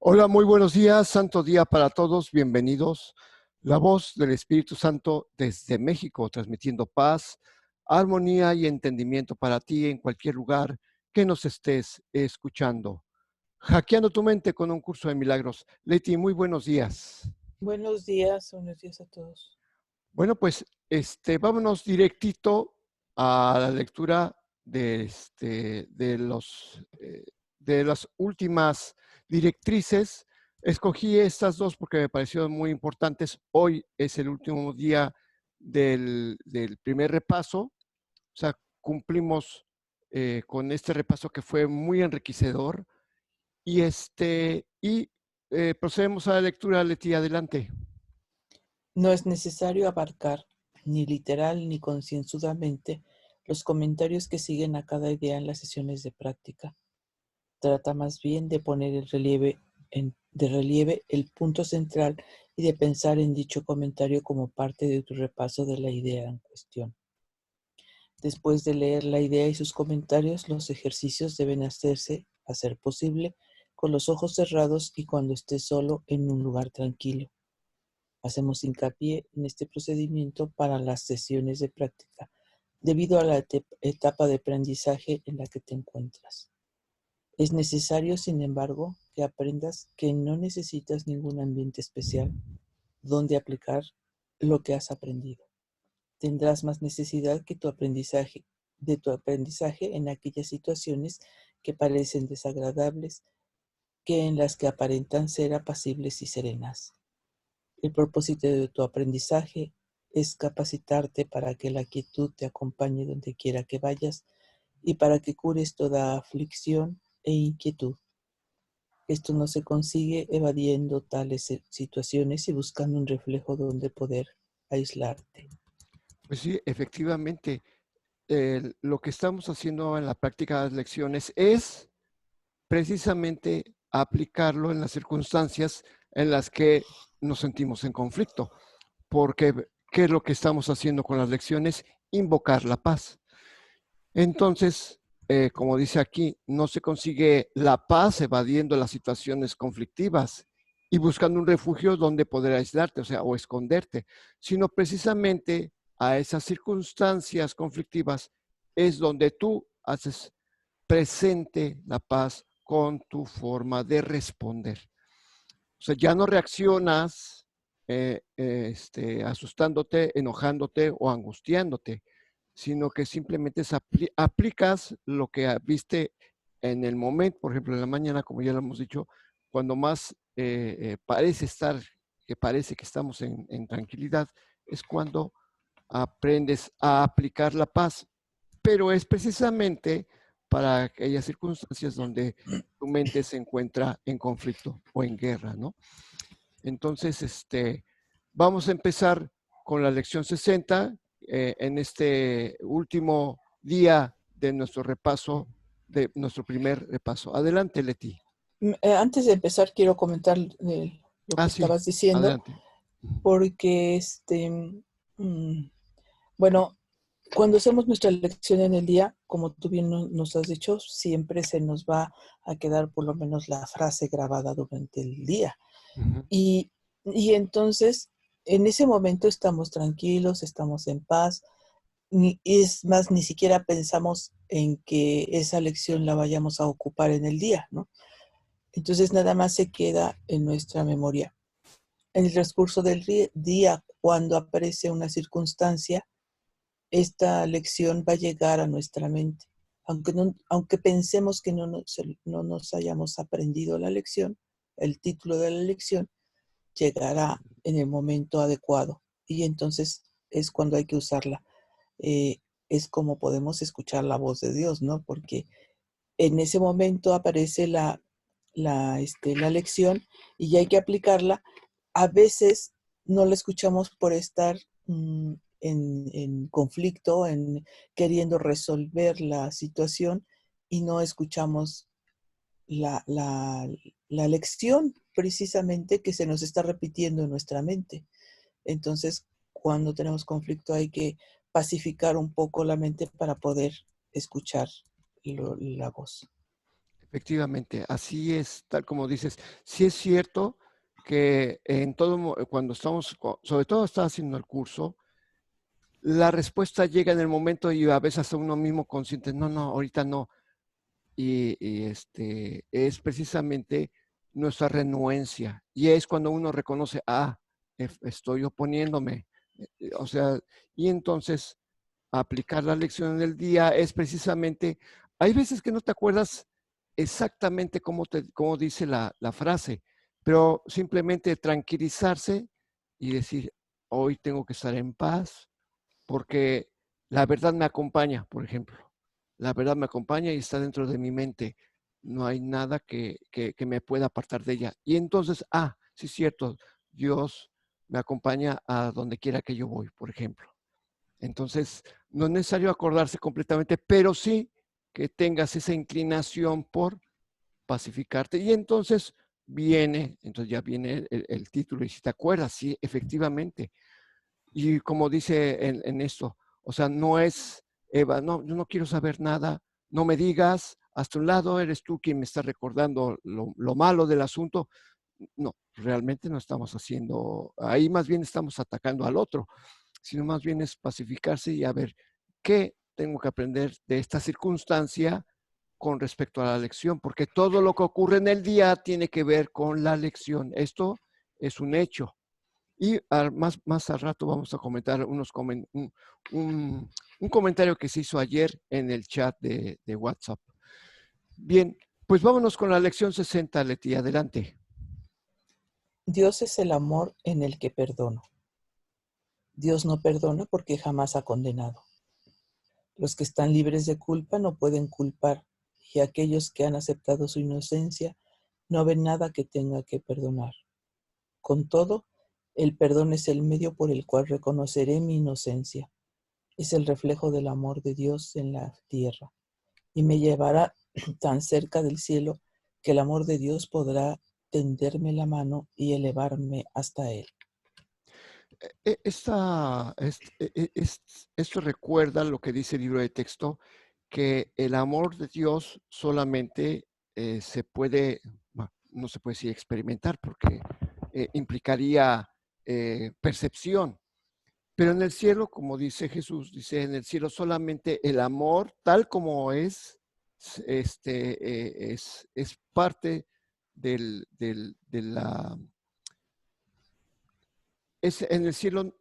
Hola, muy buenos días, santo día para todos, bienvenidos. La voz del Espíritu Santo desde México, transmitiendo paz, armonía y entendimiento para ti en cualquier lugar que nos estés escuchando. Hackeando tu mente con un curso de milagros. Leti, muy buenos días. Buenos días a todos. Bueno, pues vámonos directito a la lectura de las últimas directrices. Escogí estas dos porque me parecieron muy importantes. Hoy es el último día del primer repaso. O sea, cumplimos con este repaso que fue muy enriquecedor. Y procedemos a la lectura, Leti, adelante. No es necesario abarcar, ni literal ni concienzudamente, los comentarios que siguen a cada idea en las sesiones de práctica. Trata más bien de poner de relieve el punto central y de pensar en dicho comentario como parte de tu repaso de la idea en cuestión. Después de leer la idea y sus comentarios, los ejercicios deben hacerse, a ser posible, con los ojos cerrados y cuando estés solo en un lugar tranquilo. Hacemos hincapié en este procedimiento para las sesiones de práctica, debido a la etapa de aprendizaje en la que te encuentras. Es necesario, sin embargo, que aprendas que no necesitas ningún ambiente especial donde aplicar lo que has aprendido. Tendrás más necesidad de tu aprendizaje en aquellas situaciones que parecen desagradables que en las que aparentan ser apacibles y serenas. El propósito de tu aprendizaje es capacitarte para que la quietud te acompañe donde quiera que vayas y para que cures toda aflicción e inquietud. Esto no se consigue evadiendo tales situaciones y buscando un reflejo donde poder aislarte. Pues sí, efectivamente, lo que estamos haciendo en la práctica de las lecciones es precisamente aplicarlo en las circunstancias en las que nos sentimos en conflicto. Porque, ¿qué es lo que estamos haciendo con las lecciones? Invocar la paz. Entonces, como dice aquí, no se consigue la paz evadiendo las situaciones conflictivas y buscando un refugio donde poder aislarte, o sea, o esconderte, sino precisamente a esas circunstancias conflictivas es donde tú haces presente la paz con tu forma de responder. O sea, ya no reaccionas asustándote, enojándote o angustiándote, sino que simplemente aplicas lo que viste en el momento, por ejemplo, en la mañana, como ya lo hemos dicho, cuando más parece que estamos en tranquilidad, es cuando aprendes a aplicar la paz, pero es precisamente para aquellas circunstancias donde tu mente se encuentra en conflicto o en guerra, ¿no? Entonces, vamos a empezar con la lección 60 en este último día de nuestro repaso, de nuestro primer repaso. Adelante, Leti. Antes de empezar, quiero comentar lo que Ah, sí, estabas diciendo, adelante. porque bueno, cuando hacemos nuestra lección en el día, como tú bien nos has dicho, siempre se nos va a quedar por lo menos la frase grabada durante el día. Ujú. Y, y entonces, en ese momento estamos tranquilos, estamos en paz, y es más, ni siquiera pensamos en que esa lección la vayamos a ocupar en el día, ¿no? Entonces nada más se queda en nuestra memoria. En el transcurso del día, cuando aparece una circunstancia, esta lección va a llegar a nuestra mente. Aunque pensemos que no nos hayamos aprendido la lección, el título de la lección llegará en el momento adecuado y entonces es cuando hay que usarla. Eh, es como podemos escuchar la voz de Dios, ¿no? Porque en ese momento aparece la lección y hay que aplicarla. A veces no la escuchamos por estar en conflicto, en queriendo resolver la situación y no escuchamos la, la, la lección precisamente que se nos está repitiendo en nuestra mente. Entonces, cuando tenemos conflicto hay que pacificar un poco la mente para poder escuchar la voz. efectivamente, así es, tal como dices. Sí es cierto que en cuando estamos, sobre todo está haciendo el curso, la respuesta llega en el momento y a veces hasta uno mismo consciente, no, no, ahorita no. Es precisamente nuestra renuencia. Y es cuando uno reconoce, estoy oponiéndome. O sea, y entonces aplicar la lección del día es precisamente, hay veces que no te acuerdas exactamente cómo dice la frase, pero simplemente tranquilizarse y decir, hoy tengo que estar en paz, porque la verdad me acompaña, por ejemplo. La verdad me acompaña y está dentro de mi mente. No hay nada que me pueda apartar de ella. Y entonces, sí es cierto, Dios me acompaña a donde quiera que yo voy, por ejemplo. Entonces, no es necesario acordarse completamente, pero sí que tengas esa inclinación por pacificarte. Y entonces ya viene el título. Y si te acuerdas, sí, efectivamente, y como dice en esto, o sea, no es, Eva, no, yo no quiero saber nada, no me digas, hasta un lado eres tú quien me está recordando lo malo del asunto. No, realmente no estamos haciendo, ahí más bien estamos atacando al otro, sino más bien es pacificarse y a ver qué tengo que aprender de esta circunstancia con respecto a la lección, porque todo lo que ocurre en el día tiene que ver con la lección. Esto es un hecho. Y más al rato vamos a comentar un comentario que se hizo ayer en el chat de WhatsApp. Bien, pues vámonos con la lección 60, Leti, adelante. Dios es el amor en el que perdono. Dios no perdona porque jamás ha condenado. Los que están libres de culpa no pueden culpar, y aquellos que han aceptado su inocencia no ven nada que tenga que perdonar. Con todo, el perdón es el medio por el cual reconoceré mi inocencia. Es el reflejo del amor de Dios en la tierra y me llevará tan cerca del cielo que el amor de Dios podrá tenderme la mano y elevarme hasta Él. Esto recuerda lo que dice el libro de texto, que el amor de Dios solamente se puede, bueno, no se puede decir experimentar porque implicaría percepción. Pero en el cielo, como dice Jesús, dice, en el cielo solamente el amor, tal como es parte de la... En el cielo,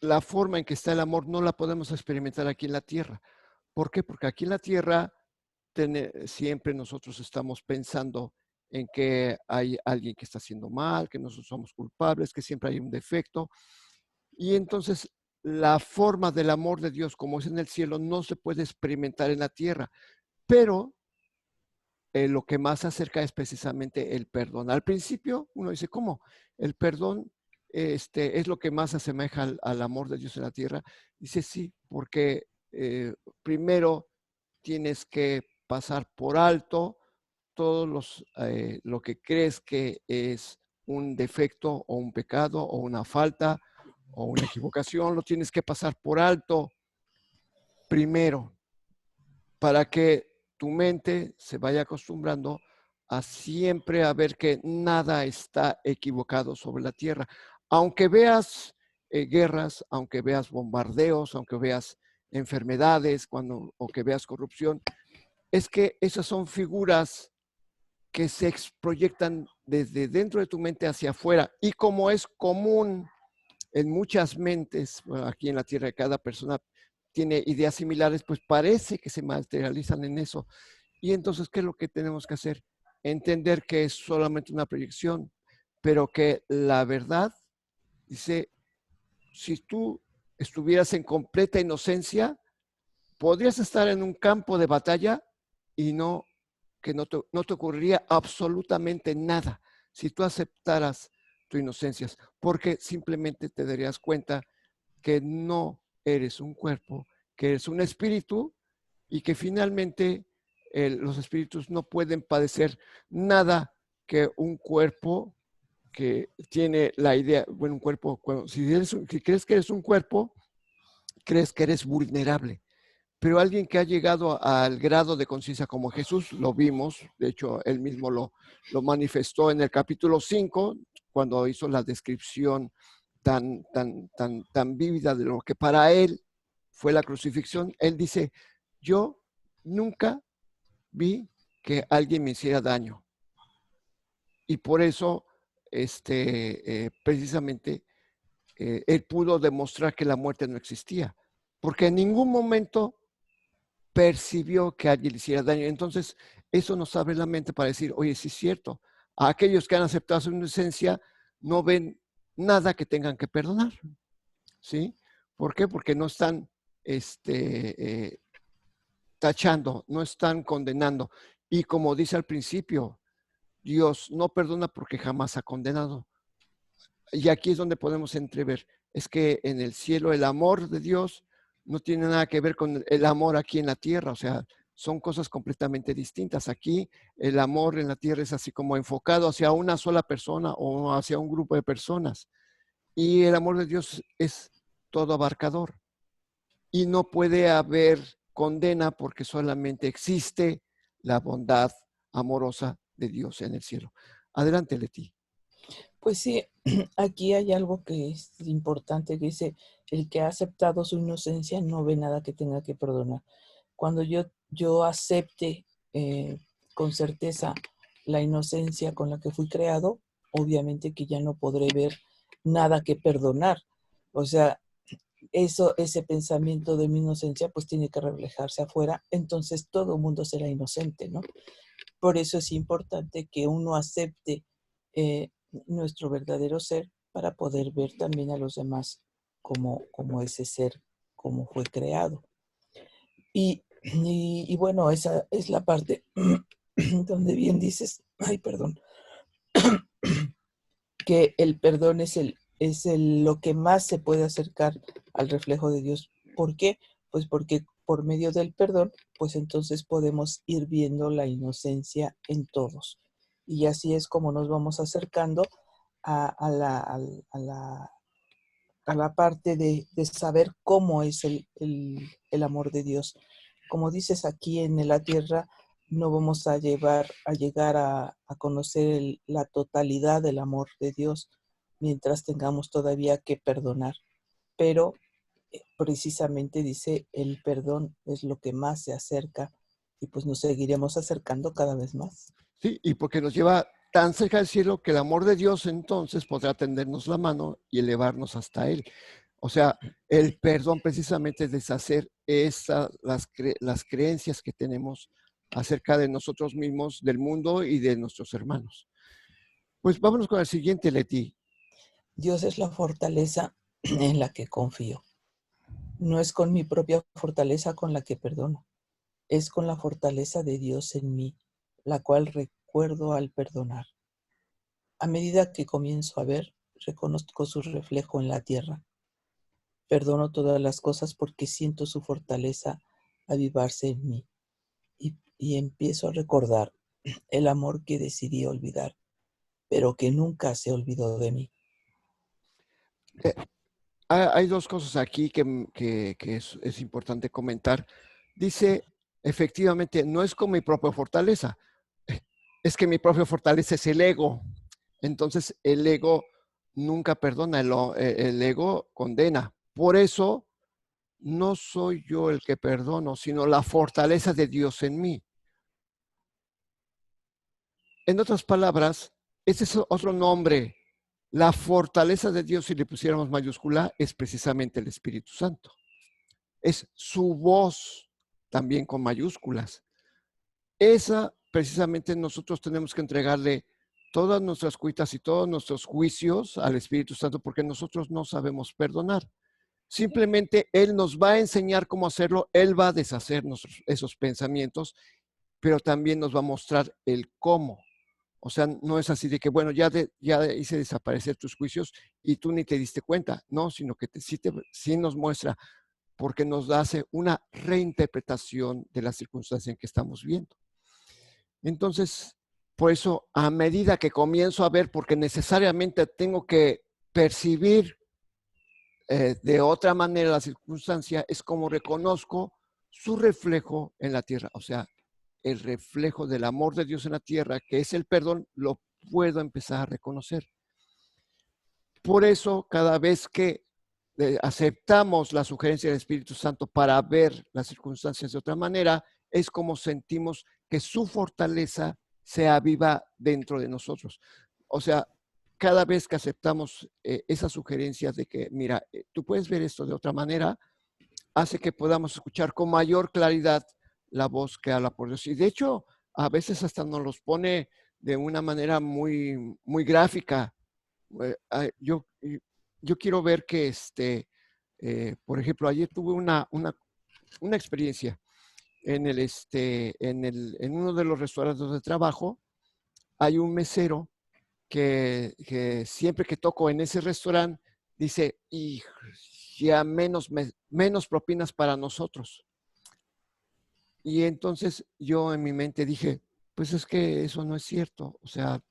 la forma en que está el amor no la podemos experimentar aquí en la tierra. ¿Por qué? Porque aquí en la tierra siempre nosotros estamos pensando en que hay alguien que está haciendo mal, que nosotros somos culpables, que siempre hay un defecto. Y entonces la forma del amor de Dios como es en el cielo no se puede experimentar en la tierra, pero lo que más se acerca es precisamente el perdón. Al principio uno dice, ¿cómo? El perdón es lo que más se asemeja al amor de Dios en la tierra. Dice, sí, porque primero tienes que pasar por alto lo que crees que es un defecto o un pecado o una falta o una equivocación, lo tienes que pasar por alto primero para que tu mente se vaya acostumbrando a siempre a ver que nada está equivocado sobre la tierra. Aunque veas guerras, aunque veas bombardeos, aunque veas enfermedades, o que veas corrupción, es que esas son figuras que se proyectan desde dentro de tu mente hacia afuera. Y como es común en muchas mentes, bueno, aquí en la tierra, cada persona tiene ideas similares, pues parece que se materializan en eso. Y entonces, ¿qué es lo que tenemos que hacer? Entender que es solamente una proyección, pero que la verdad dice, si tú estuvieras en completa inocencia, podrías estar en un campo de batalla y no te ocurriría absolutamente nada si tú aceptaras tu inocencia, porque simplemente te darías cuenta que no eres un cuerpo, que eres un espíritu y que finalmente los espíritus no pueden padecer nada que un cuerpo que tiene la idea, bueno, un cuerpo, si crees que eres un cuerpo, crees que eres vulnerable, pero alguien que ha llegado al grado de conciencia como Jesús, lo vimos, de hecho, él mismo lo manifestó en el capítulo 5, cuando hizo la descripción tan vívida de lo que para él fue la crucifixión. Él dice, yo nunca vi que alguien me hiciera daño. Y por eso, precisamente, él pudo demostrar que la muerte no existía, porque en ningún momento percibió que alguien le hiciera daño. Entonces, eso nos abre la mente para decir, oye, sí es cierto, a aquellos que han aceptado su inocencia no ven nada que tengan que perdonar, ¿sí? ¿Por qué? Porque no están tachando, no están condenando. Y como dice al principio, Dios no perdona porque jamás ha condenado. Y aquí es donde podemos entrever, es que en el cielo el amor de Dios no tiene nada que ver con el amor aquí en la tierra, o sea, son cosas completamente distintas. Aquí el amor en la tierra es así como enfocado hacia una sola persona o hacia un grupo de personas. Y el amor de Dios es todo abarcador. Y no puede haber condena porque solamente existe la bondad amorosa de Dios en el cielo. Adelante, Leti. Pues sí, aquí hay algo que es importante, que dice, el que ha aceptado su inocencia no ve nada que tenga que perdonar. Cuando yo acepte con certeza la inocencia con la que fui creado, obviamente que ya no podré ver nada que perdonar. O sea, ese pensamiento de mi inocencia pues tiene que reflejarse afuera, entonces todo el mundo será inocente, ¿no? Por eso es importante que uno acepte nuestro verdadero ser para poder ver también a los demás como ese ser, como fue creado. Y bueno, esa es la parte donde bien dices, ay, perdón, que el perdón lo que más se puede acercar al reflejo de Dios. ¿Por qué? Pues porque por medio del perdón, pues entonces podemos ir viendo la inocencia en todos. Y así es como nos vamos acercando a la parte de saber cómo es el amor de Dios. Como dices, aquí en la tierra no vamos a llegar a conocer la totalidad del amor de Dios mientras tengamos todavía que perdonar. Pero precisamente dice, el perdón es lo que más se acerca y pues nos seguiremos acercando cada vez más. Sí, y porque nos lleva tan cerca del cielo que el amor de Dios entonces podrá tendernos la mano y elevarnos hasta Él. O sea, el perdón precisamente es deshacer las creencias que tenemos acerca de nosotros mismos, del mundo y de nuestros hermanos. Pues vámonos con el siguiente, Leti. Dios es la fortaleza en la que confío. No es con mi propia fortaleza con la que perdono, es con la fortaleza de Dios en mí, la cual recuerdo al perdonar. A medida que comienzo a ver, reconozco su reflejo en la tierra. Perdono todas las cosas porque siento su fortaleza avivarse en mí y empiezo a recordar el amor que decidí olvidar, pero que nunca se olvidó de mí. Eh, hay dos cosas aquí que es importante comentar. Dice, efectivamente, no es con mi propia fortaleza, es que mi propia fortaleza es el ego. Entonces, el ego nunca perdona, el ego condena. Por eso, no soy yo el que perdono, sino la fortaleza de Dios en mí. En otras palabras, ese es otro nombre. La fortaleza de Dios, si le pusiéramos mayúscula, es precisamente el Espíritu Santo. Es su voz, también con mayúsculas. Esa, precisamente, nosotros tenemos que entregarle todas nuestras cuitas y todos nuestros juicios al Espíritu Santo porque nosotros no sabemos perdonar. Simplemente Él nos va a enseñar cómo hacerlo, Él va a deshacernos esos pensamientos, pero también nos va a mostrar el cómo. O sea, no es así de que, bueno, ya hice desaparecer tus juicios y tú ni te diste cuenta, no, sino que sí nos muestra porque nos hace una reinterpretación de la circunstancia en que estamos viendo. Entonces, por eso, a medida que comienzo a ver, porque necesariamente tengo que percibir de otra manera la circunstancia, es como reconozco su reflejo en la tierra. O sea, el reflejo del amor de Dios en la tierra, que es el perdón, lo puedo empezar a reconocer. Por eso, cada vez que aceptamos la sugerencia del Espíritu Santo para ver las circunstancias de otra manera, es como sentimos que su fortaleza se aviva dentro de nosotros. O sea, cada vez que aceptamos esas sugerencias de que, mira, tú puedes ver esto de otra manera, hace que podamos escuchar con mayor claridad la voz que habla por Dios. Y de hecho, a veces hasta nos los pone de una manera muy, muy gráfica. Yo quiero ver que, por ejemplo, ayer tuve una experiencia en uno de los restaurantes donde trabajo. Hay un mesero que siempre que toco en ese restaurante dice, y ya menos propinas para nosotros. Y entonces yo en mi mente dije, pues es que eso no es cierto. O sea,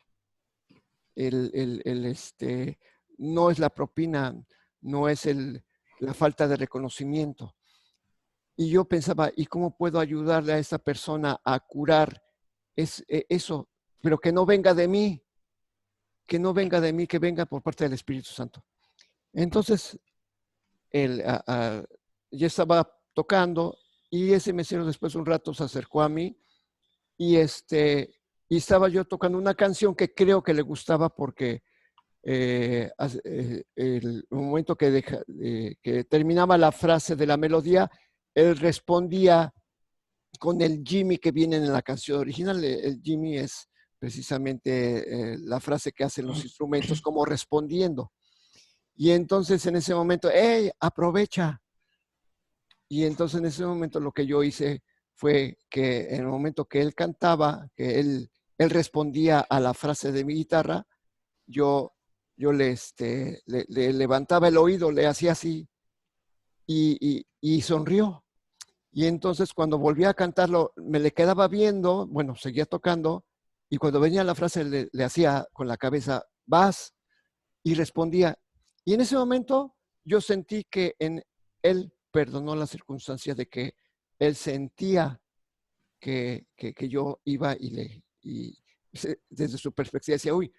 no es la propina, no es la falta de reconocimiento. Y yo pensaba, ¿y cómo puedo ayudarle a esa persona a curar eso? Pero que no venga de mí, que no venga de mí, que venga por parte del Espíritu Santo. Entonces, yo estaba tocando y ese mesero después de un rato se acercó a mí y, y estaba yo tocando una canción que creo que le gustaba porque el momento que terminaba la frase de la melodía, él respondía con el Jimmy que viene en la canción original. El Jimmy es precisamente la frase que hacen los instrumentos como respondiendo. Y entonces en ese momento, ¡hey, aprovecha! Y entonces en ese momento lo que yo hice fue que en el momento que él cantaba, que él respondía a la frase de mi guitarra, yo le levantaba el oído, le hacía así y sonrió. Y entonces cuando volvía a cantarlo, me le quedaba viendo, bueno, seguía tocando, y cuando venía la frase le hacía con la cabeza, vas, y respondía. Y en ese momento yo sentí que él perdonó la circunstancia de que él sentía que yo iba y desde su perspectiva decía, uy,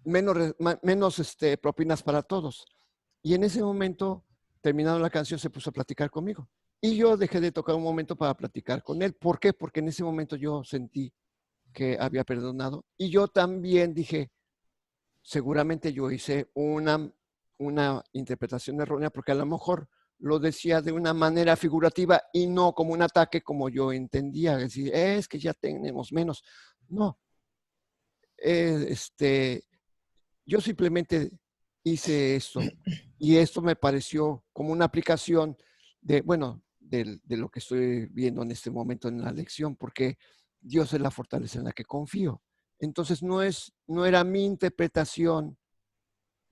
menos propinas para todos. Y en ese momento, terminando la canción, se puso a platicar conmigo. Y yo dejé de tocar un momento para platicar con él. ¿Por qué? Porque en ese momento yo sentí que había perdonado. Y yo también dije, seguramente yo hice una interpretación errónea porque a lo mejor lo decía de una manera figurativa y no como un ataque como yo entendía. Es decir, es que ya tenemos menos. No, yo simplemente hice esto y esto me pareció como una aplicación bueno, de lo que estoy viendo en este momento en la lección, porque Dios es la fortaleza en la que confío. Entonces no era mi interpretación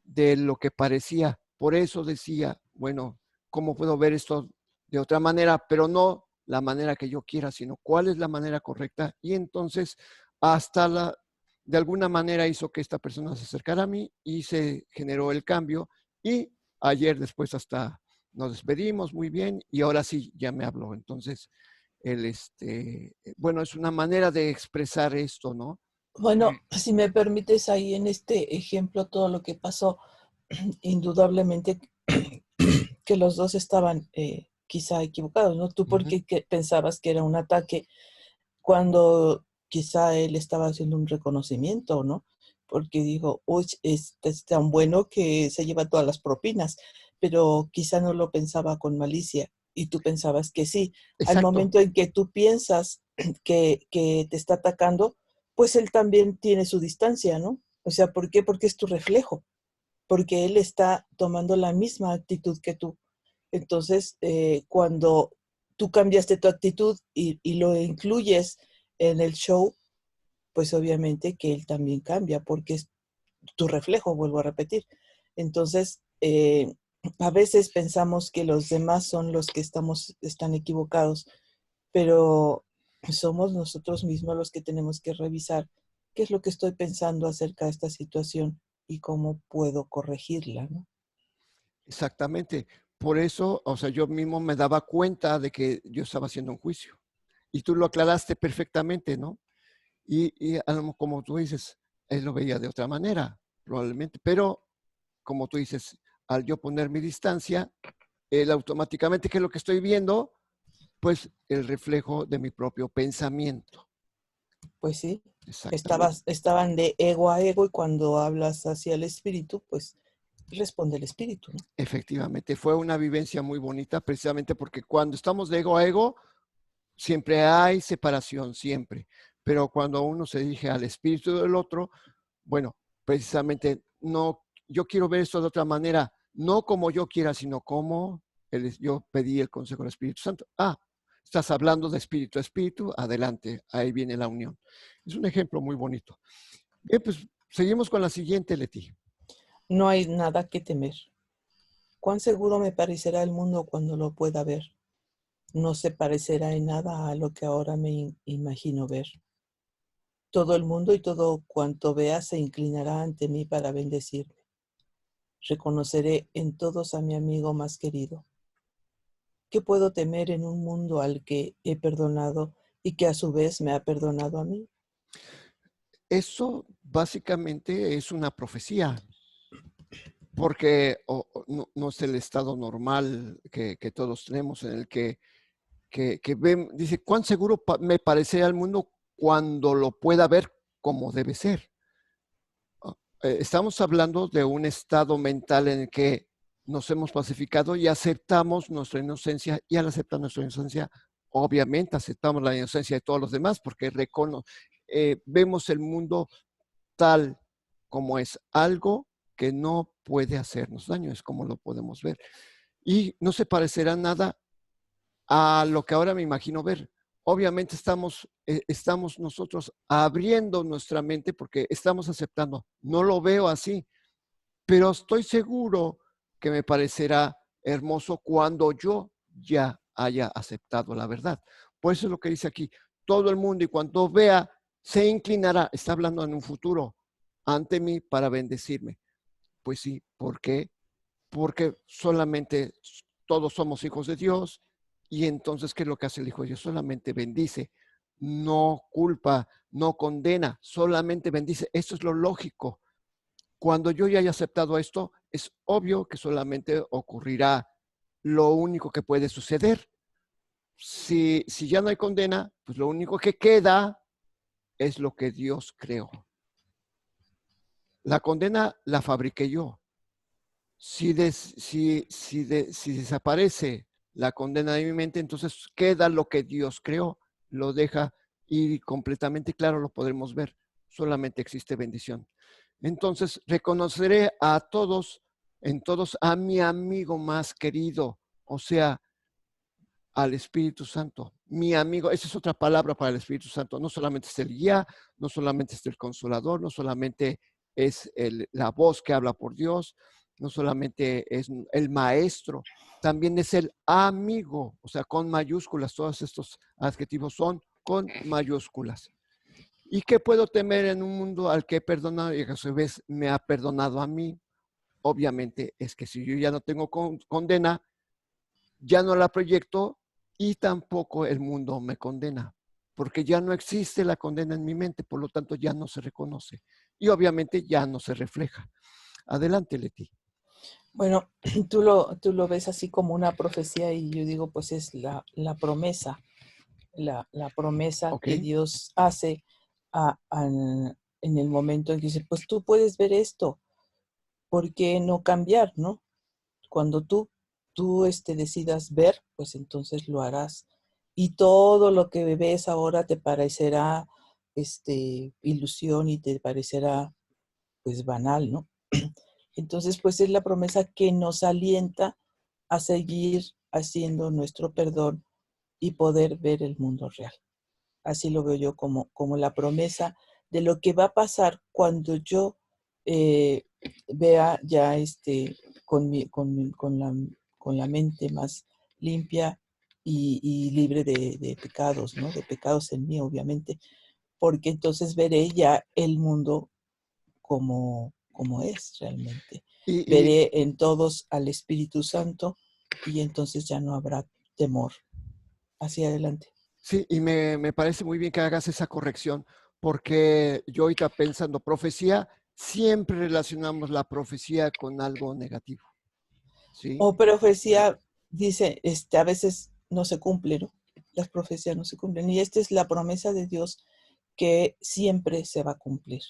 de lo que parecía. Por eso decía, bueno, ¿cómo puedo ver esto de otra manera? Pero no la manera que yo quiera, sino cuál es la manera correcta. Y entonces, de alguna manera hizo que esta persona se acercara a mí y se generó el cambio. Y ayer después hasta nos despedimos muy bien y ahora sí ya me habló. Entonces, bueno, es una manera de expresar esto, ¿no? Bueno, si me permites ahí en este ejemplo todo lo que pasó, indudablemente que los dos estaban quizá equivocados, ¿no? Tú porque pensabas que era un ataque cuando quizá él estaba haciendo un reconocimiento, ¿no? Porque dijo, uy, este es tan bueno que se lleva todas las propinas, pero quizá no lo pensaba con malicia y tú pensabas que sí. Al Exacto. momento en que tú piensas que te está atacando, pues él también tiene su distancia, ¿no? O sea, ¿por qué? Porque es tu reflejo, porque él está tomando la misma actitud que tú. Entonces, cuando tú cambiaste tu actitud y lo incluyes en el show, pues obviamente que él también cambia porque es tu reflejo, vuelvo a repetir. Entonces, a veces pensamos que los demás son los que están equivocados, pero somos nosotros mismos los que tenemos que revisar qué es lo que estoy pensando acerca de esta situación y cómo puedo corregirla, ¿no? Exactamente, por eso, o sea, yo mismo me daba cuenta de que yo estaba haciendo un juicio. Y tú lo aclaraste perfectamente, ¿no? Y como tú dices, él lo veía de otra manera, probablemente, pero como tú dices, al yo poner mi distancia, él automáticamente, ¿qué es lo que estoy viendo? Pues el reflejo de mi propio pensamiento. Pues sí, Exactamente. estaban de ego a ego y cuando hablas hacia el espíritu, pues responde el espíritu, ¿no? Efectivamente, fue una vivencia muy bonita, precisamente porque cuando estamos de ego a ego, siempre hay separación, siempre. Pero cuando uno se dirige al espíritu del otro, bueno, precisamente no, yo quiero ver esto de otra manera, no como yo quiera, sino como yo pedí el consejo del Espíritu Santo. Ah, estás hablando de espíritu a espíritu, adelante, ahí viene la unión. Es un ejemplo muy bonito. Bien, pues seguimos con la siguiente, Leti. No hay nada que temer. ¿Cuán seguro me parecerá el mundo cuando lo pueda ver? No se parecerá en nada a lo que ahora me imagino ver. Todo el mundo y todo cuanto vea se inclinará ante mí para bendecirme. Reconoceré en todos a mi amigo más querido. ¿Qué puedo temer en un mundo al que he perdonado y que a su vez me ha perdonado a mí? Eso básicamente es una profecía, porque no, no, es el estado normal que todos tenemos en el que ven, dice, ¿cuán seguro me parecerá el mundo cuando lo pueda ver como debe ser? Estamos hablando de un estado mental en el que nos hemos pacificado y aceptamos nuestra inocencia, y al aceptar nuestra inocencia, obviamente aceptamos la inocencia de todos los demás porque vemos el mundo tal como es, algo que no puede hacernos daño, es como lo podemos ver. Y no se parecerá nada a lo que ahora me imagino ver. Obviamente estamos nosotros abriendo nuestra mente porque estamos aceptando. No lo veo así, pero estoy seguro que me parecerá hermoso cuando yo ya haya aceptado la verdad. Por eso es lo que dice aquí, todo el mundo y cuando vea, se inclinará, está hablando en un futuro, ante mí para bendecirme. Pues sí, ¿por qué? Porque solamente todos somos hijos de Dios y entonces, ¿qué es lo que hace el Hijo de Dios? Solamente bendice, no culpa, no condena, solamente bendice. Esto es lo lógico. Cuando yo ya haya aceptado esto, es obvio que solamente ocurrirá lo único que puede suceder. Si ya no hay condena, pues lo único que queda es lo que Dios creó. La condena la fabriqué yo. Si desaparece la condena de mi mente, entonces queda lo que Dios creó, lo deja y completamente claro lo podremos ver. Solamente existe bendición. Entonces reconoceré a todos, en todos, a mi amigo más querido, o sea, al Espíritu Santo. Mi amigo, esa es otra palabra para el Espíritu Santo. No solamente es el guía, no solamente es el consolador, no solamente es la voz que habla por Dios, no solamente es el maestro, también es el amigo, o sea, con mayúsculas. Todos estos adjetivos son con mayúsculas. ¿Y qué puedo temer en un mundo al que he perdonado y que a su vez me ha perdonado a mí? Obviamente es que si yo ya no tengo condena, ya no la proyecto y tampoco el mundo me condena, porque ya no existe la condena en mi mente, por lo tanto ya no se reconoce y obviamente ya no se refleja. Adelante, Leti. Bueno, tú lo ves así como una profecía y yo digo, pues es la promesa, la promesa Ok. que Dios hace en el momento en que dice, pues tú puedes ver esto, ¿por qué no cambiar, no? Cuando tú decidas ver, pues entonces lo harás. Y todo lo que ves ahora te parecerá ilusión y te parecerá pues banal, ¿no? Entonces, pues es la promesa que nos alienta a seguir haciendo nuestro perdón y poder ver el mundo real. Así lo veo yo como la promesa de lo que va a pasar cuando yo eh, vea ya con la mente más limpia y libre de pecados, ¿no? De pecados en mí, obviamente, porque entonces veré ya el mundo como es realmente. Y Veré en todos al Espíritu Santo y entonces ya no habrá temor. Hacia adelante. Sí, y me parece muy bien que hagas esa corrección, porque yo ahorita pensando profecía, siempre relacionamos la profecía con algo negativo, ¿sí? O profecía dice, a veces no se cumple, ¿no? Las profecías no se cumplen. Y esta es la promesa de Dios que siempre se va a cumplir.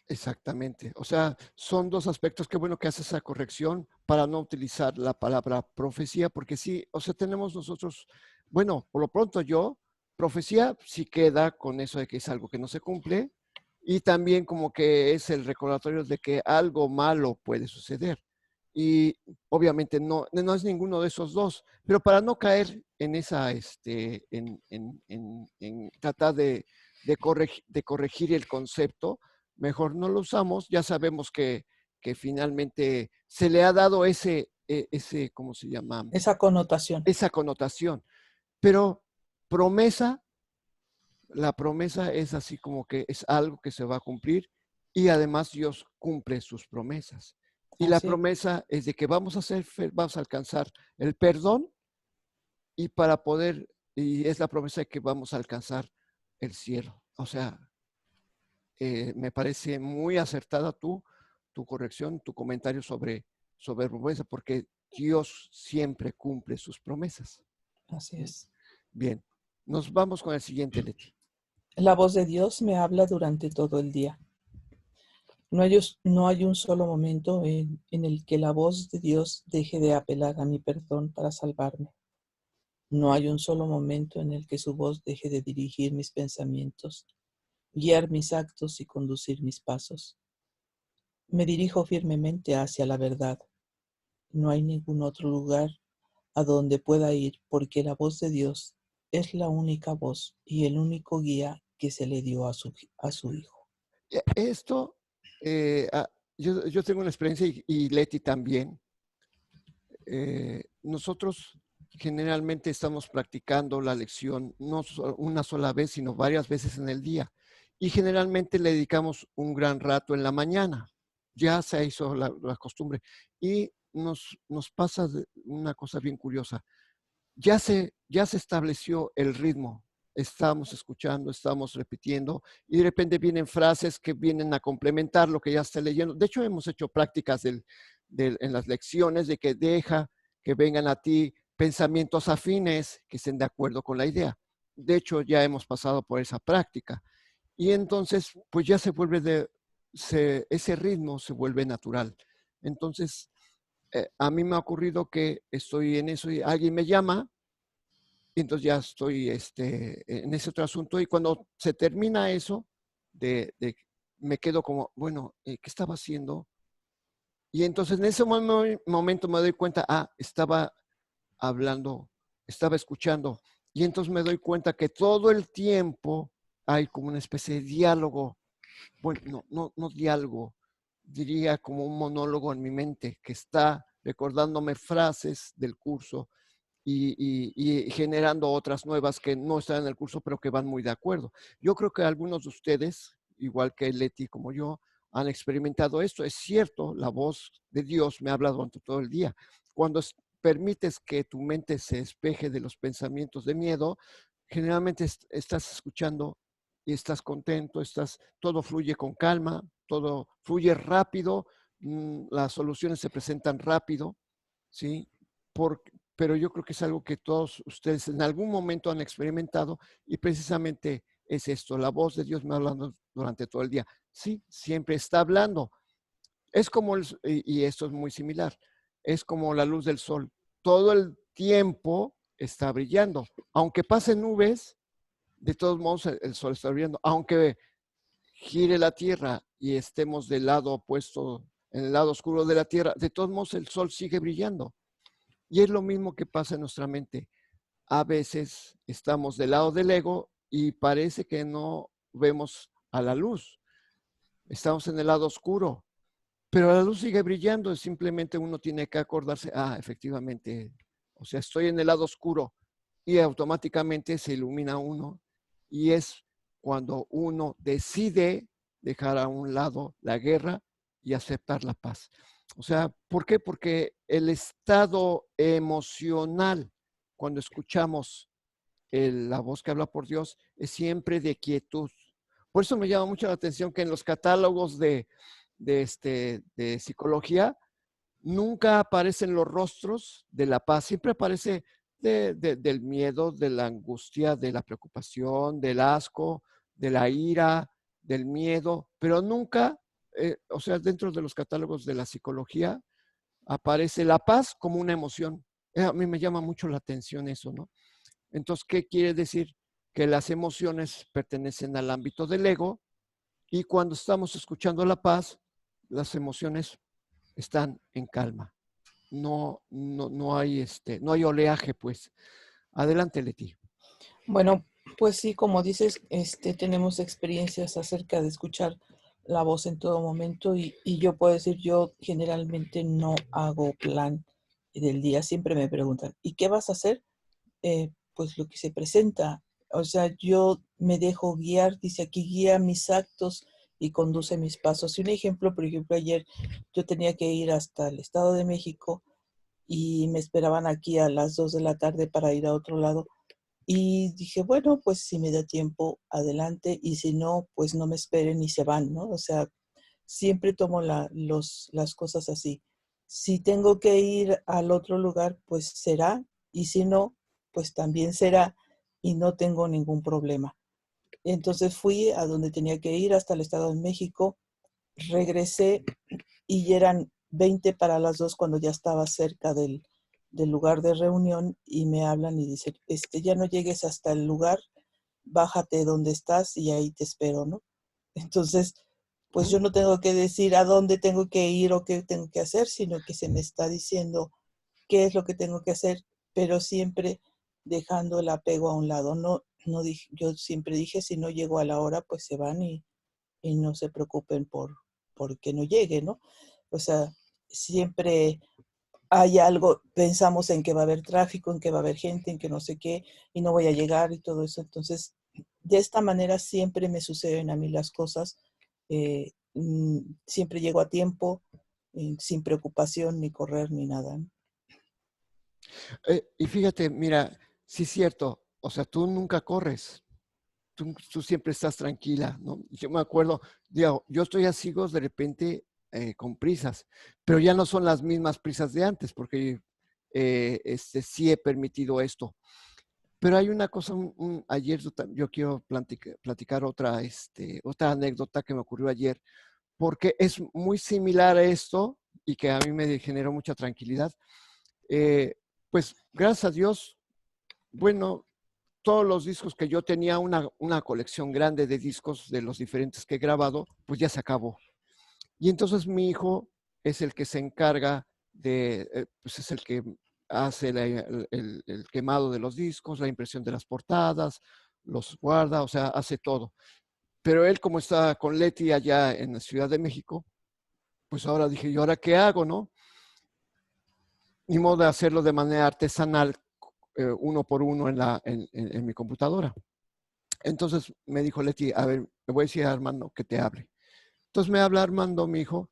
Exactamente. O sea, son dos aspectos. Qué bueno que haces esa corrección para no utilizar la palabra profecía, porque sí, o sea, tenemos nosotros, bueno, por lo pronto yo, profecía sí queda con eso de que es algo que no se cumple y también como que es el recordatorio de que algo malo puede suceder. Y obviamente no es ninguno de esos dos, pero para no caer en esa, en tratar de corregir el concepto, mejor no lo usamos, ya sabemos que finalmente se le ha dado ese, ¿cómo se llama? Esa connotación. Esa connotación. Pero promesa, la promesa es así como que es algo que se va a cumplir y además Dios cumple sus promesas. Y la Así es. promesa es de que vamos a alcanzar el perdón y para poder, y es la promesa de que vamos a alcanzar el cielo. O sea, me parece muy acertada tu corrección, tu comentario sobre promesa, porque Dios siempre cumple sus promesas. Así es. Bien, nos vamos con el siguiente, Leti. La voz de Dios me habla durante todo el día. No hay un solo momento en el que la voz de Dios deje de apelar a mi perdón para salvarme. No hay un solo momento en el que su voz deje de dirigir mis pensamientos, guiar mis actos y conducir mis pasos. Me dirijo firmemente hacia la verdad. No hay ningún otro lugar a donde pueda ir porque la voz de Dios es la única voz y el único guía que se le dio a su Hijo. Esto, eh, ah, yo tengo una experiencia y Leti también. Nosotros generalmente estamos practicando la lección no una sola vez, sino varias veces en el día. Y generalmente le dedicamos un gran rato en la mañana. Ya se hizo la costumbre. Y nos pasa una cosa bien curiosa. Ya se estableció el ritmo. Estamos escuchando, estamos repitiendo y de repente vienen frases que vienen a complementar lo que ya está leyendo. De hecho, hemos hecho prácticas en las lecciones de que deja que vengan a ti pensamientos afines que estén de acuerdo con la idea. De hecho, ya hemos pasado por esa práctica. Y entonces, pues ya ese ritmo se vuelve natural. Entonces, a mí me ha ocurrido que estoy en eso y alguien me llama y entonces ya estoy en ese otro asunto y cuando se termina eso, me quedo como, bueno, ¿qué estaba haciendo? Y entonces en ese momento me doy cuenta, estaba hablando, estaba escuchando. Y entonces me doy cuenta que todo el tiempo hay como una especie de diálogo, bueno, no diálogo, diría como un monólogo en mi mente que está recordándome frases del curso y generando otras nuevas que no están en el curso, pero que van muy de acuerdo. Yo creo que algunos de ustedes, igual que Leti como yo, han experimentado esto. Es cierto, la voz de Dios me habla durante todo el día. Cuando permites que tu mente se despeje de los pensamientos de miedo, generalmente estás escuchando y estás contento, todo fluye con calma, todo fluye rápido, las soluciones se presentan rápido, ¿sí? Pero yo creo que es algo que todos ustedes en algún momento han experimentado y precisamente es esto, la voz de Dios me hablando durante todo el día. Sí, siempre está hablando. Es como, y esto es muy similar, es como la luz del sol. Todo el tiempo está brillando. Aunque pasen nubes, de todos modos el sol está brillando. Aunque gire la tierra y estemos del lado opuesto, en el lado oscuro de la tierra, de todos modos el sol sigue brillando. Y es lo mismo que pasa en nuestra mente. A veces estamos del lado del ego y parece que no vemos a la luz. Estamos en el lado oscuro, pero la luz sigue brillando. Simplemente uno tiene que acordarse, efectivamente, o sea, estoy en el lado oscuro y automáticamente se ilumina uno. Y es cuando uno decide dejar a un lado la guerra y aceptar la paz. O sea, ¿por qué? Porque el estado emocional, cuando escuchamos la voz que habla por Dios, es siempre de quietud. Por eso me llama mucho la atención que en los catálogos de psicología nunca aparecen los rostros de la paz, siempre aparece del miedo, de la angustia, de la preocupación, del asco, de la ira, del miedo, pero nunca, o sea, dentro de los catálogos de la psicología, aparece la paz como una emoción. A mí me llama mucho la atención eso, ¿no? Entonces, ¿qué quiere decir? Que las emociones pertenecen al ámbito del ego y cuando estamos escuchando la paz, las emociones están en calma. No hay oleaje, pues. Adelante, Leti. Bueno, pues sí, como dices, tenemos experiencias acerca de escuchar la voz en todo momento y yo puedo decir, yo generalmente no hago plan del día. Siempre me preguntan, ¿y qué vas a hacer? Pues lo que se presenta. O sea, yo me dejo guiar, dice aquí, guía mis actos y conduce mis pasos. Y un ejemplo, por ejemplo, ayer yo tenía que ir hasta el Estado de México y me esperaban aquí a las 2 de la tarde para ir a otro lado. Y dije, bueno, pues si me da tiempo, adelante, y si no, pues no me esperen y se van, ¿no? O sea, siempre tomo las cosas así. Si tengo que ir al otro lugar, pues será, y si no, pues también será, y no tengo ningún problema. Entonces fui a donde tenía que ir, hasta el Estado de México, regresé y ya eran 20 para las 2 cuando ya estaba cerca del lugar de reunión y me hablan y dicen, ya no llegues hasta el lugar, bájate donde estás y ahí te espero, ¿no? Entonces, pues yo no tengo que decir a dónde tengo que ir o qué tengo que hacer, sino que se me está diciendo qué es lo que tengo que hacer, pero siempre dejando el apego a un lado. No dije, yo siempre dije, si no llego a la hora, pues se van y no se preocupen por que no llegue, ¿no? O sea, siempre hay algo, pensamos en que va a haber tráfico, en que va a haber gente, en que no sé qué, y no voy a llegar y todo eso. Entonces, de esta manera siempre me suceden a mí las cosas. Siempre llego a tiempo, sin preocupación, ni correr, ni nada, ¿no? Y fíjate, mira, sí es cierto, o sea, tú nunca corres, tú siempre estás tranquila, ¿no? Yo me acuerdo, digo, yo estoy así de repente con prisas, pero ya no son las mismas prisas de antes, porque sí he permitido esto. Pero hay una cosa, ayer yo quiero platicar otra anécdota que me ocurrió ayer, porque es muy similar a esto y que a mí me generó mucha tranquilidad. Eh, pues gracias a Dios, bueno, todos los discos que yo tenía, una colección grande de discos de los diferentes que he grabado, pues ya se acabó. Y entonces mi hijo es el que se encarga pues es el que hace el quemado de los discos, la impresión de las portadas, los guarda, o sea, hace todo. Pero él, como está con Leti allá en la Ciudad de México, pues ahora dije, ¿y ahora qué hago, no? Ni modo de hacerlo de manera artesanal, uno por uno en mi computadora. Entonces me dijo Leti, a ver, le voy a decir a Armando que te hable. Entonces me habla Armando, mi hijo,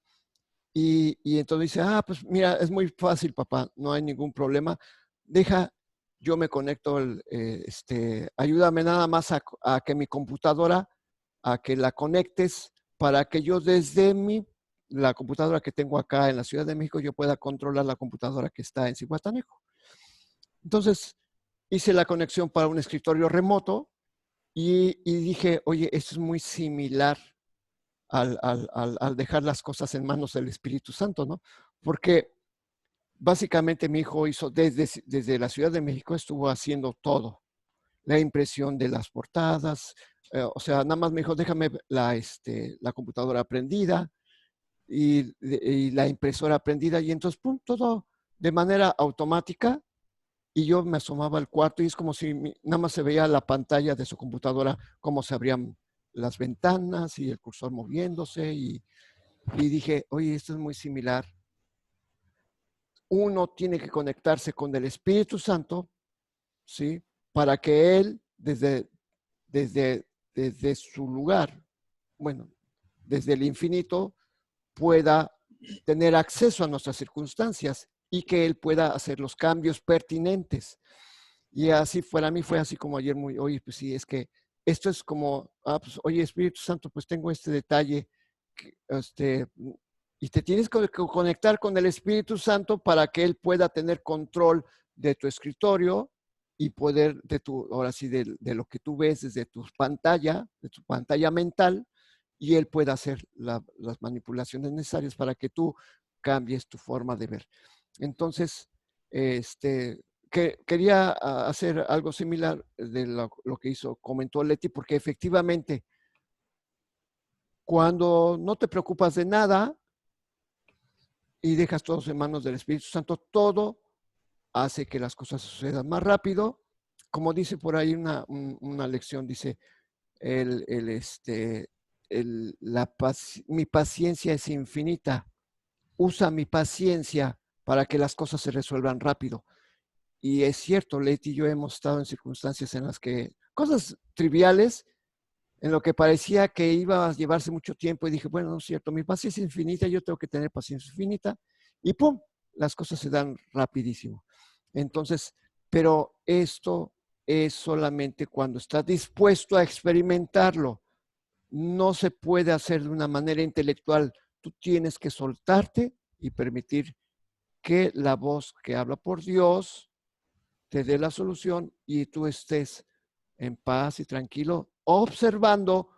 y entonces dice, pues mira, es muy fácil, papá, no hay ningún problema. Deja, yo me conecto, ayúdame nada más a que mi computadora, a que la conectes para que yo desde la computadora que tengo acá en la Ciudad de México, yo pueda controlar la computadora que está en Zihuatanejo. Entonces, hice la conexión para un escritorio remoto y dije, oye, esto es muy similar al dejar las cosas en manos del Espíritu Santo, ¿no? Porque básicamente mi hijo hizo, desde la Ciudad de México, estuvo haciendo todo, la impresión de las portadas, o sea, nada más me dijo, déjame la computadora prendida y la impresora prendida, y entonces, pum, todo de manera automática, y yo me asomaba al cuarto y es como si nada más se veía la pantalla de su computadora, cómo se abrían las ventanas y el cursor moviéndose y dije, oye, esto es muy similar. Uno tiene que conectarse con el Espíritu Santo, ¿sí? Para que Él, desde, desde su lugar, bueno, desde el infinito, pueda tener acceso a nuestras circunstancias y que Él pueda hacer los cambios pertinentes. Y así para mí fue así como ayer muy, oye, pues sí, es que esto es como, pues, oye, Espíritu Santo, pues tengo este detalle, y te tienes que conectar con el Espíritu Santo para que Él pueda tener control de tu escritorio y poder, ahora sí, de lo que tú ves desde tu pantalla mental, y Él pueda hacer las manipulaciones necesarias para que tú cambies tu forma de ver. Entonces, que quería hacer algo similar de lo que comentó Leti, porque efectivamente, cuando no te preocupas de nada y dejas todo en manos del Espíritu Santo, todo hace que las cosas sucedan más rápido. Como dice por ahí una lección, dice, mi paciencia es infinita. Usa mi paciencia para que las cosas se resuelvan rápido. Y es cierto, Leti y yo hemos estado en circunstancias en las que cosas triviales, en lo que parecía que iba a llevarse mucho tiempo, y dije, bueno, no es cierto, mi paciencia es infinita, yo tengo que tener paciencia infinita, y ¡pum!, las cosas se dan rapidísimo. Entonces, pero esto es solamente cuando estás dispuesto a experimentarlo. No se puede hacer de una manera intelectual. Tú tienes que soltarte y permitir que la voz que habla por Dios te dé la solución y tú estés en paz y tranquilo, observando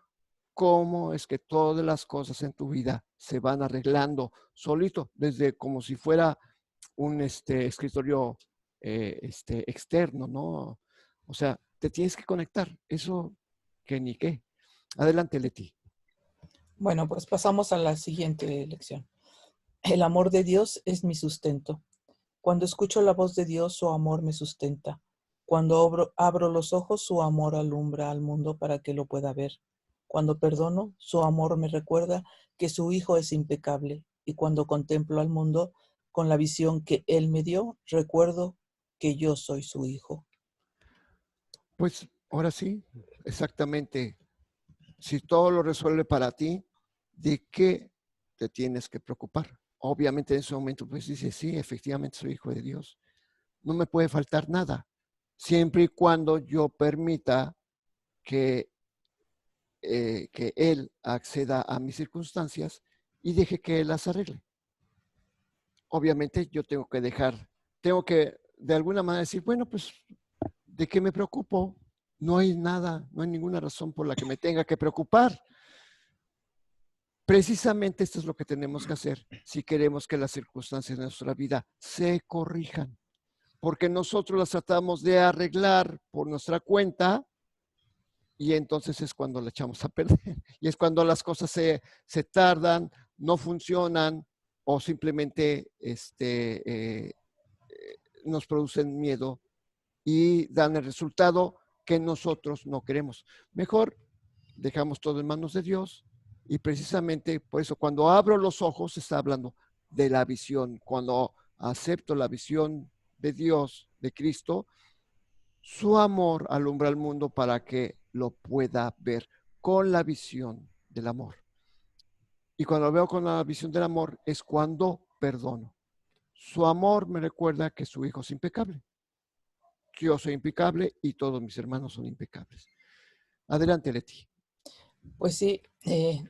cómo es que todas las cosas en tu vida se van arreglando solito, desde como si fuera un escritorio externo, ¿no? O sea, te tienes que conectar, eso que ni qué. Adelante, Leti. Bueno, pues pasamos a la siguiente lección. El amor de Dios es mi sustento. Cuando escucho la voz de Dios, su amor me sustenta. Cuando abro los ojos, su amor alumbra al mundo para que lo pueda ver. Cuando perdono, su amor me recuerda que su Hijo es impecable. Y cuando contemplo al mundo con la visión que Él me dio, recuerdo que yo soy su Hijo. Pues ahora sí, exactamente. Si todo lo resuelve para ti, ¿de qué te tienes que preocupar? Obviamente en ese momento pues dices, sí, efectivamente soy hijo de Dios. No me puede faltar nada, siempre y cuando yo permita que, que Él acceda a mis circunstancias y deje que Él las arregle. Obviamente yo tengo que de alguna manera decir, bueno, pues, ¿de qué me preocupo? No hay nada, no hay ninguna razón por la que me tenga que preocupar. Precisamente esto es lo que tenemos que hacer si queremos que las circunstancias de nuestra vida se corrijan, porque nosotros las tratamos de arreglar por nuestra cuenta y entonces es cuando la echamos a perder y es cuando las cosas se tardan, no funcionan o simplemente nos producen miedo y dan el resultado que nosotros no queremos. Mejor dejamos todo en manos de Dios y precisamente por eso cuando abro los ojos se está hablando de la visión. Cuando acepto la visión de Dios, de Cristo, su amor alumbra al mundo para que lo pueda ver con la visión del amor. Y cuando lo veo con la visión del amor es cuando perdono. Su amor me recuerda que su Hijo es impecable. Yo soy impecable y todos mis hermanos son impecables. Adelante, Leti. Pues sí,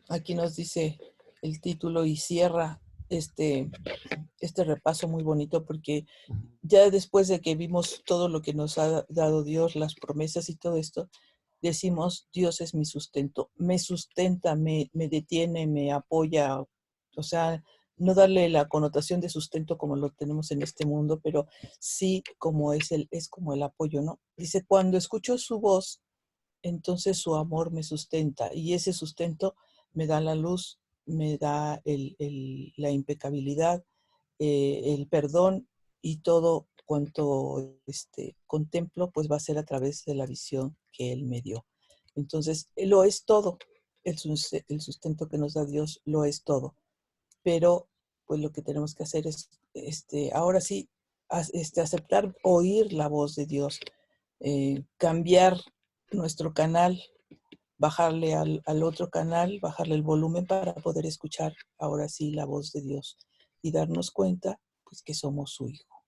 aquí nos dice el título y cierra este repaso muy bonito porque ya después de que vimos todo lo que nos ha dado Dios, las promesas y todo esto, decimos, Dios es mi sustento, me sustenta, me detiene, me apoya, o sea, no darle la connotación de sustento como lo tenemos en este mundo, pero sí como es como el apoyo, ¿no? Dice, cuando escucho su voz, entonces su amor me sustenta y ese sustento me da la luz, me da la impecabilidad, el perdón y todo cuanto contemplo, pues va a ser a través de la visión que Él me dio. Entonces, lo es todo. El sustento que nos da Dios lo es todo. Pero, pues lo que tenemos que hacer es, ahora sí, aceptar, oír la voz de Dios, cambiar nuestro canal bajarle al otro canal, bajarle el volumen para poder escuchar ahora sí la voz de Dios y darnos cuenta pues que somos su hijo.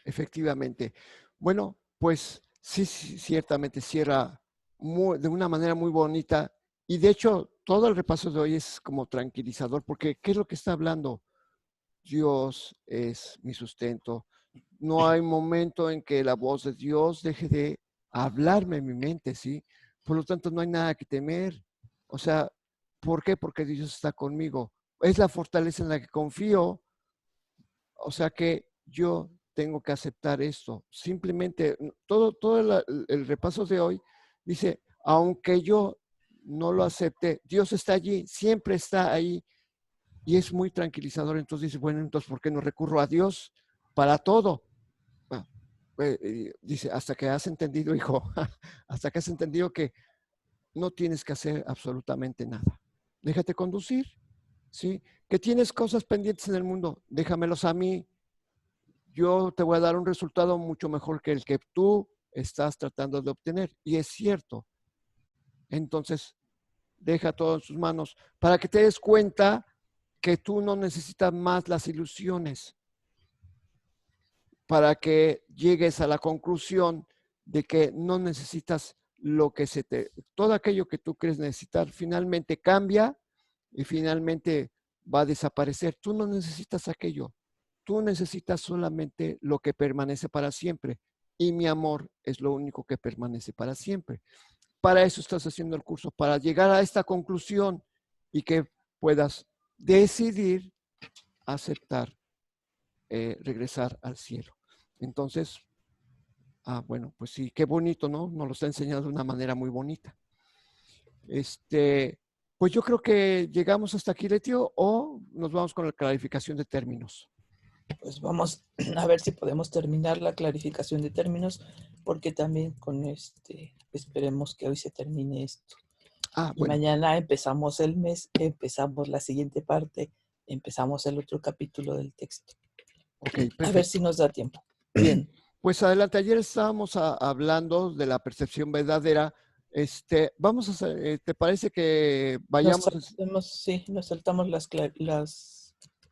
Efectivamente. Bueno, pues sí, ciertamente cierra de una manera muy bonita y de hecho todo el repaso de hoy es como tranquilizador porque ¿qué es lo que está hablando? Dios es mi sustento. No hay momento en que la voz de Dios deje de hablarme en mi mente, ¿sí? Por lo tanto, no hay nada que temer. O sea, ¿por qué? Porque Dios está conmigo. Es la fortaleza en la que confío. O sea que yo tengo que aceptar esto. Simplemente, todo el repaso de hoy dice, aunque yo no lo acepte, Dios está allí, siempre está ahí y es muy tranquilizador. Entonces dice, bueno, entonces, ¿por qué no recurro a Dios para todo? Bueno, dice, hasta que has entendido, hijo, hasta que has entendido que no tienes que hacer absolutamente nada. Déjate conducir, ¿sí? Que tienes cosas pendientes en el mundo, déjamelos a mí. Yo te voy a dar un resultado mucho mejor que el que tú estás tratando de obtener. Y es cierto. Entonces, deja todo en sus manos para que te des cuenta que tú no necesitas más las ilusiones, para que llegues a la conclusión de que no necesitas lo que todo aquello que tú crees necesitar, finalmente cambia y finalmente va a desaparecer. Tú no necesitas aquello, tú necesitas solamente lo que permanece para siempre. Y mi amor es lo único que permanece para siempre. Para eso estás haciendo el curso, para llegar a esta conclusión y que puedas decidir aceptar regresar al cielo. Entonces, bueno, pues sí, qué bonito, ¿no? Nos lo está enseñando de una manera muy bonita. Pues yo creo que llegamos hasta aquí, Letio, o nos vamos con la clarificación de términos. Pues vamos a ver si podemos terminar la clarificación de términos, porque también con esperemos que hoy se termine esto. Y Bueno. mañana empezamos el mes, empezamos la siguiente parte, empezamos el otro capítulo del texto. Ok, perfecto. A ver si nos da tiempo. Bien, pues adelante. Ayer estábamos hablando de la percepción verdadera. Vamos a, ¿te parece que vayamos? Nos saltamos las,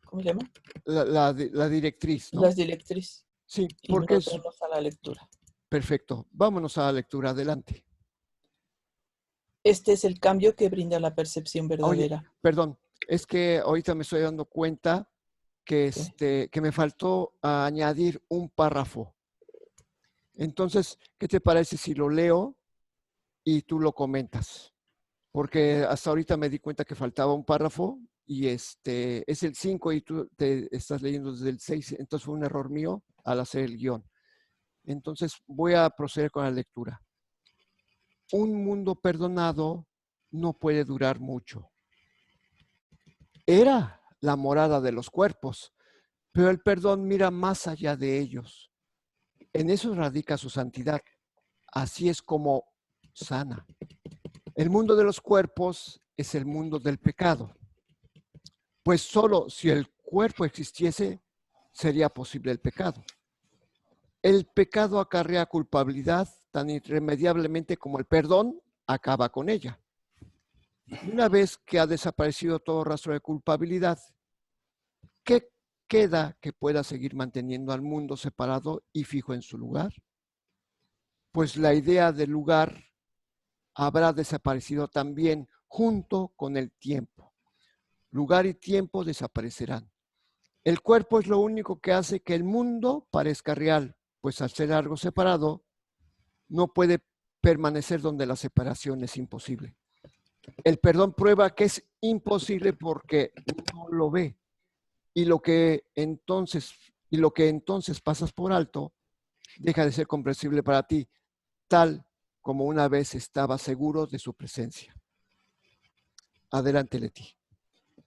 ¿cómo se llama? La directriz, ¿no? Las directrices. Sí, Y porque nos vamos a la lectura. Perfecto. Vámonos a la lectura. Adelante. Este es el cambio que brinda la percepción Oye, verdadera. perdón, es que ahorita me estoy dando cuenta que, que me faltó añadir un párrafo. Entonces, ¿qué te parece si lo leo y tú lo comentas? Porque hasta ahorita me di cuenta que faltaba un párrafo y es el 5 y tú te estás leyendo desde el 6, entonces fue un error mío al hacer el guión. Entonces, voy a proceder con la lectura. Un mundo perdonado no puede durar mucho. Era la morada de los cuerpos, pero el perdón mira más allá de ellos. En eso radica su santidad. Así es como sana. El mundo de los cuerpos es el mundo del pecado. Pues solo si el cuerpo existiese, sería posible el pecado. El pecado acarrea culpabilidad tan irremediablemente como el perdón acaba con ella. Una vez que ha desaparecido todo rastro de culpabilidad, ¿qué queda que pueda seguir manteniendo al mundo separado y fijo en su lugar? Pues la idea del lugar habrá desaparecido también junto con el tiempo. Lugar y tiempo desaparecerán. El cuerpo es lo único que hace que el mundo parezca real, pues al ser algo separado, no puede permanecer donde la separación es imposible. El perdón prueba que es imposible porque no lo ve. Y lo que entonces pasas por alto deja de ser comprensible para ti, tal como una vez estaba seguro de su presencia. Adelante, Leti.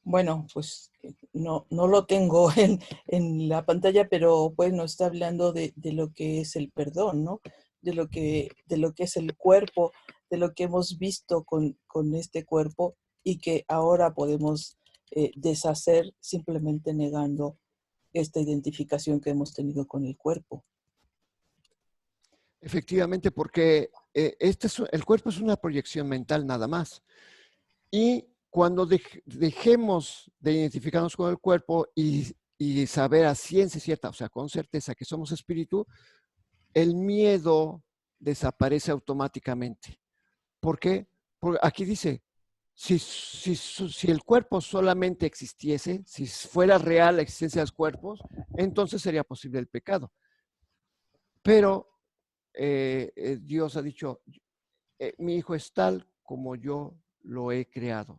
Bueno, pues no lo tengo en la pantalla, pero pues nos está hablando de lo que es el perdón, ¿no? De lo que es el cuerpo, de lo que hemos visto con este cuerpo y que ahora podemos deshacer simplemente negando esta identificación que hemos tenido con el cuerpo. Efectivamente, porque el cuerpo es una proyección mental nada más. Y cuando dejemos de identificarnos con el cuerpo y saber a ciencia cierta, o sea, con certeza que somos espíritu, el miedo desaparece automáticamente. ¿Por qué? Porque aquí dice, si el cuerpo solamente existiese, si fuera real la existencia de los cuerpos, entonces sería posible el pecado. Pero Dios ha dicho, mi hijo es tal como yo lo he creado.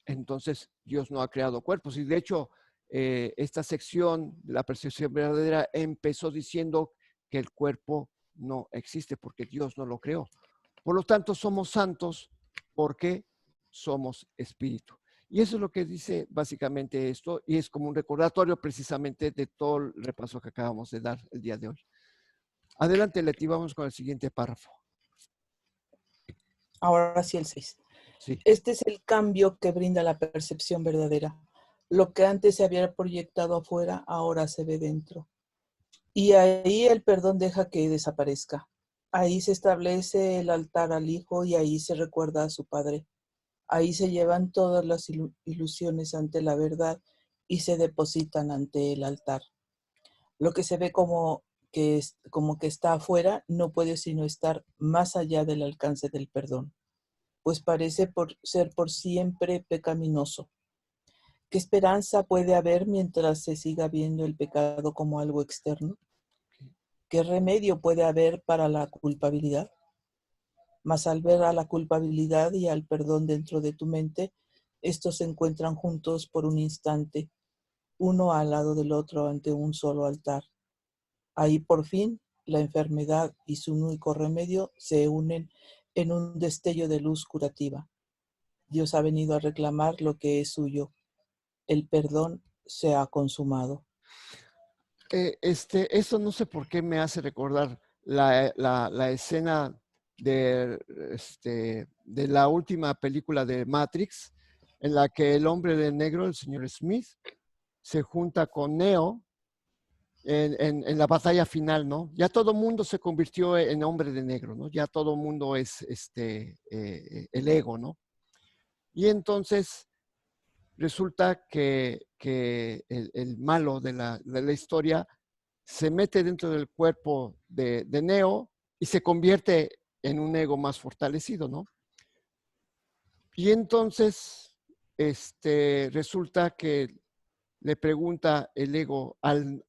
Entonces, Dios no ha creado cuerpos. Y de hecho, esta sección de la percepción verdadera empezó diciendo que el cuerpo no existe porque Dios no lo creó. Por lo tanto, somos santos porque somos espíritu. Y eso es lo que dice básicamente esto, y es como un recordatorio precisamente de todo el repaso que acabamos de dar el día de hoy. Adelante, Leti, vamos con el siguiente párrafo. Ahora sí el 6. Sí. Este es el cambio que brinda la percepción verdadera. Lo que antes se había proyectado afuera, ahora se ve dentro. Y ahí el perdón deja que desaparezca. Ahí se establece el altar al Hijo y ahí se recuerda a su Padre. Ahí se llevan todas las ilusiones ante la verdad y se depositan ante el altar. Lo que se ve como que está afuera no puede sino estar más allá del alcance del perdón, pues parece ser por siempre pecaminoso. ¿Qué esperanza puede haber mientras se siga viendo el pecado como algo externo? ¿Qué remedio puede haber para la culpabilidad? Mas al ver a la culpabilidad y al perdón dentro de tu mente, estos se encuentran juntos por un instante, uno al lado del otro ante un solo altar. Ahí por fin la enfermedad y su único remedio se unen en un destello de luz curativa. Dios ha venido a reclamar lo que es suyo. El perdón se ha consumado. Eso no sé por qué me hace recordar la escena de la última película de Matrix, en la que el hombre de negro, el señor Smith, se junta con Neo en la batalla final, ¿no? Ya todo el mundo se convirtió en hombre de negro, ¿no? Ya todo el mundo es el ego, ¿no? Y entonces resulta que el malo de la historia se mete dentro del cuerpo de Neo y se convierte en un ego más fortalecido, ¿no? Y entonces resulta que le pregunta el ego al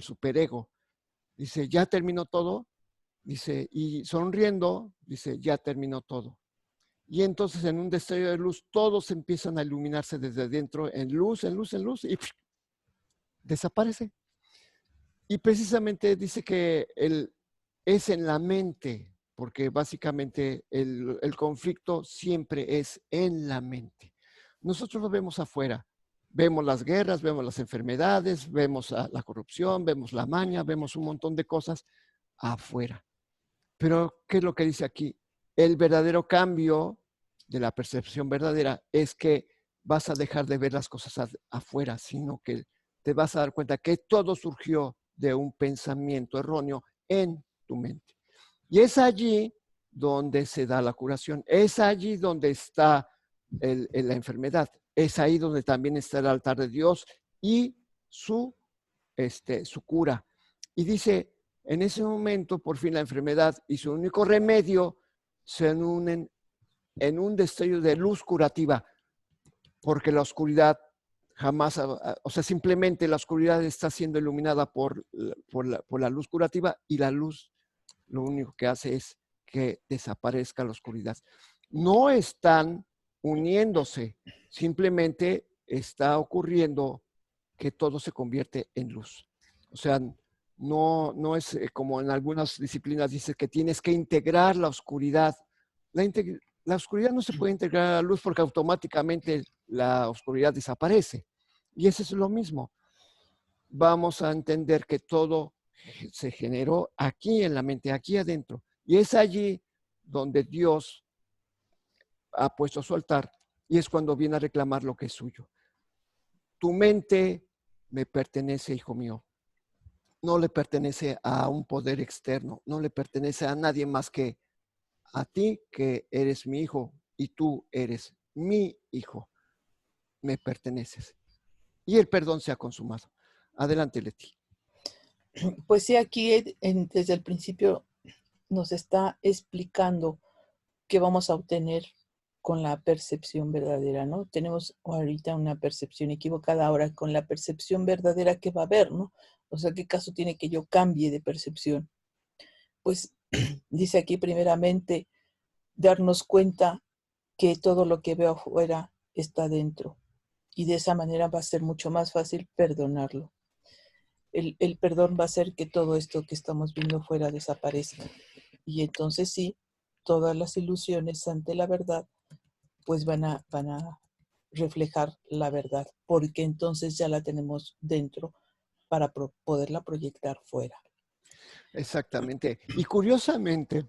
superego, dice, ¿ya terminó todo? Dice, y sonriendo, dice, ya terminó todo. Y entonces en un destello de luz todos empiezan a iluminarse desde dentro en luz, en luz, en luz, y desaparece. Y precisamente dice que es en la mente, porque básicamente el conflicto siempre es en la mente. Nosotros lo vemos afuera, vemos las guerras, vemos las enfermedades, vemos la corrupción, vemos la maña, vemos un montón de cosas afuera. Pero, ¿qué es lo que dice aquí? El verdadero cambio de la percepción verdadera es que vas a dejar de ver las cosas afuera, sino que te vas a dar cuenta que todo surgió de un pensamiento erróneo en tu mente. Y es allí donde se da la curación, es allí donde está la enfermedad, es ahí donde también está el altar de Dios y su cura. Y dice, en ese momento, por fin la enfermedad y su único remedio se unen en un destello de luz curativa, porque la oscuridad jamás, o sea, simplemente la oscuridad está siendo iluminada por la luz curativa y la luz lo único que hace es que desaparezca la oscuridad. No están uniéndose, simplemente está ocurriendo que todo se convierte en luz. O sea, no es como en algunas disciplinas dice que tienes que integrar la oscuridad. La oscuridad no se puede integrar a la luz porque automáticamente la oscuridad desaparece. Y eso es lo mismo. Vamos a entender que todo se generó aquí en la mente, aquí adentro. Y es allí donde Dios ha puesto su altar y es cuando viene a reclamar lo que es suyo. Tu mente me pertenece, hijo mío. No le pertenece a un poder externo, no le pertenece a nadie más que a ti que eres mi hijo y tú eres mi hijo, me perteneces. Y el perdón se ha consumado. Adelante, Leti. Pues sí, aquí desde el principio nos está explicando qué vamos a obtener con la percepción verdadera, ¿no? Tenemos ahorita una percepción equivocada, ahora con la percepción verdadera que va a haber, ¿no? O sea, ¿qué caso tiene que yo cambie de percepción? Pues dice aquí primeramente darnos cuenta que todo lo que veo afuera está dentro y de esa manera va a ser mucho más fácil perdonarlo. El perdón va a hacer que todo esto que estamos viendo fuera desaparezca y entonces sí, todas las ilusiones ante la verdad pues van a reflejar la verdad, porque entonces ya la tenemos dentro para poderla proyectar fuera. Exactamente. Y curiosamente,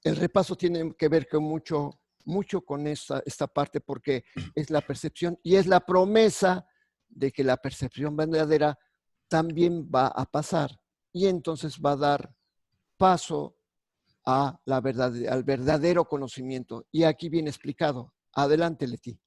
el repaso tiene que ver con mucho con esta parte porque es la percepción y es la promesa de que la percepción verdadera también va a pasar y entonces va a dar paso a al verdadero conocimiento. Y aquí viene explicado. Adelante, Leti.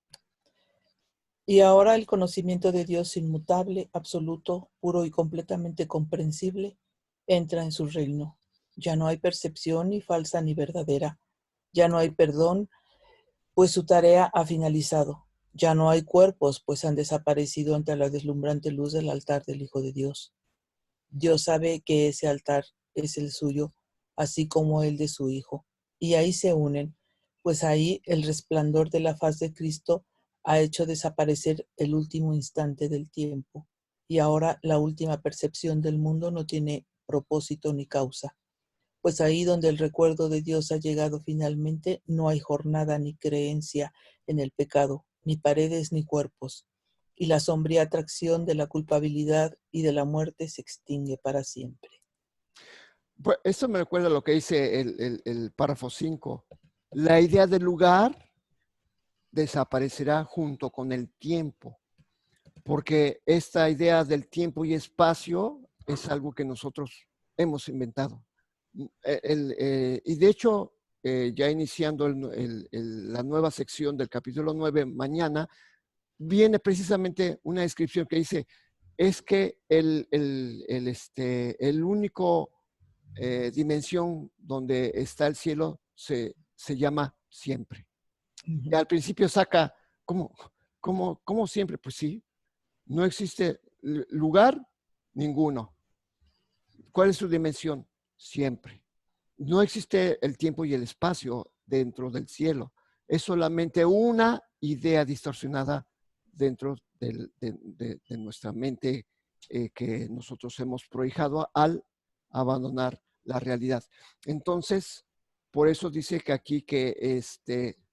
Y ahora el conocimiento de Dios inmutable, absoluto, puro y completamente comprensible, entra en su reino. Ya no hay percepción ni falsa ni verdadera. Ya no hay perdón, pues su tarea ha finalizado. Ya no hay cuerpos, pues han desaparecido ante la deslumbrante luz del altar del Hijo de Dios. Dios sabe que ese altar es el suyo, así como el de su Hijo. Y ahí se unen, pues ahí el resplandor de la faz de Cristo ha hecho desaparecer el último instante del tiempo. Y ahora la última percepción del mundo no tiene propósito ni causa. Pues ahí donde el recuerdo de Dios ha llegado finalmente, no hay jornada ni creencia en el pecado, ni paredes ni cuerpos, y la sombría atracción de la culpabilidad y de la muerte se extingue para siempre. Pues esto me recuerda a lo que dice el párrafo 5. La idea del lugar desaparecerá junto con el tiempo, porque esta idea del tiempo y espacio es algo que nosotros hemos inventado. Y de hecho, ya iniciando la nueva sección del capítulo 9 mañana, viene precisamente una descripción que dice, es que el único dimensión donde está el cielo se llama siempre. Y al principio saca, ¿cómo siempre? Pues sí, no existe lugar ninguno. ¿Cuál es su dimensión? Siempre. No existe el tiempo y el espacio dentro del cielo. Es solamente una idea distorsionada dentro de nuestra mente que nosotros hemos proyectado al abandonar la realidad. Entonces, por eso dice que aquí que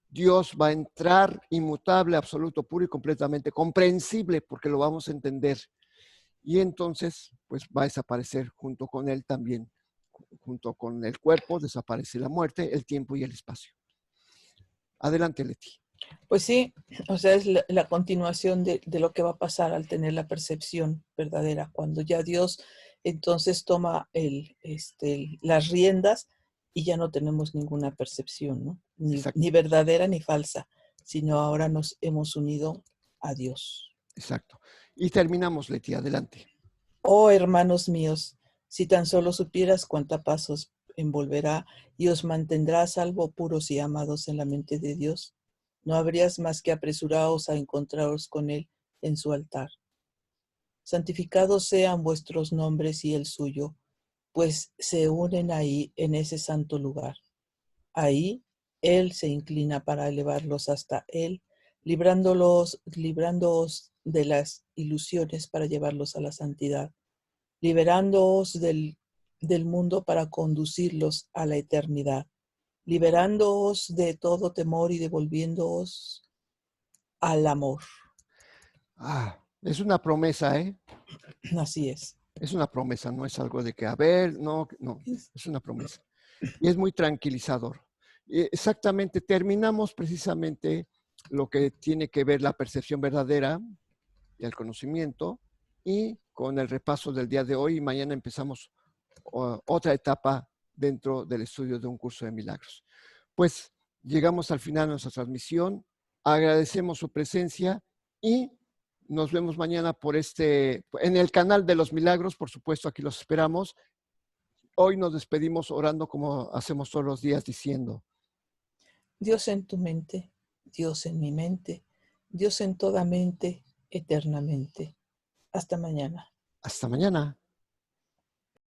Dios va a entrar inmutable, absoluto, puro y completamente comprensible, porque lo vamos a entender. Y entonces, pues va a desaparecer junto con él también, junto con el cuerpo, desaparece la muerte, el tiempo y el espacio. Adelante, Leti. Pues sí, o sea, es la continuación de lo que va a pasar al tener la percepción verdadera. Cuando ya Dios entonces toma las riendas y ya no tenemos ninguna percepción, ¿no? Ni verdadera ni falsa, sino ahora nos hemos unido a Dios. Exacto. Y terminamos, Leti, adelante. Oh, hermanos míos, si tan solo supieras cuánta paz os envolverá y os mantendrá a salvo, puros y amados en la mente de Dios, no habrías más que apresuraos a encontraros con Él en su altar. Santificados sean vuestros nombres y el suyo, pues se unen ahí en ese santo lugar. Ahí Él se inclina para elevarlos hasta Él, librándoos de las ilusiones para llevarlos a la santidad, liberándoos del mundo para conducirlos a la eternidad, liberándoos de todo temor y devolviéndoos al amor. Es una promesa, ¿eh? Así es. Es una promesa, no es algo de que, a ver, no, es una promesa. Y es muy tranquilizador. Exactamente, terminamos precisamente lo que tiene que ver la percepción verdadera y el conocimiento, y con el repaso del día de hoy, y mañana empezamos otra etapa dentro del estudio de un curso de milagros. Pues llegamos al final de nuestra transmisión, agradecemos su presencia y nos vemos mañana en el canal de los milagros, por supuesto, aquí los esperamos. Hoy nos despedimos orando como hacemos todos los días, diciendo: Dios en tu mente, Dios en mi mente, Dios en toda mente, eternamente. Hasta mañana. hasta mañana.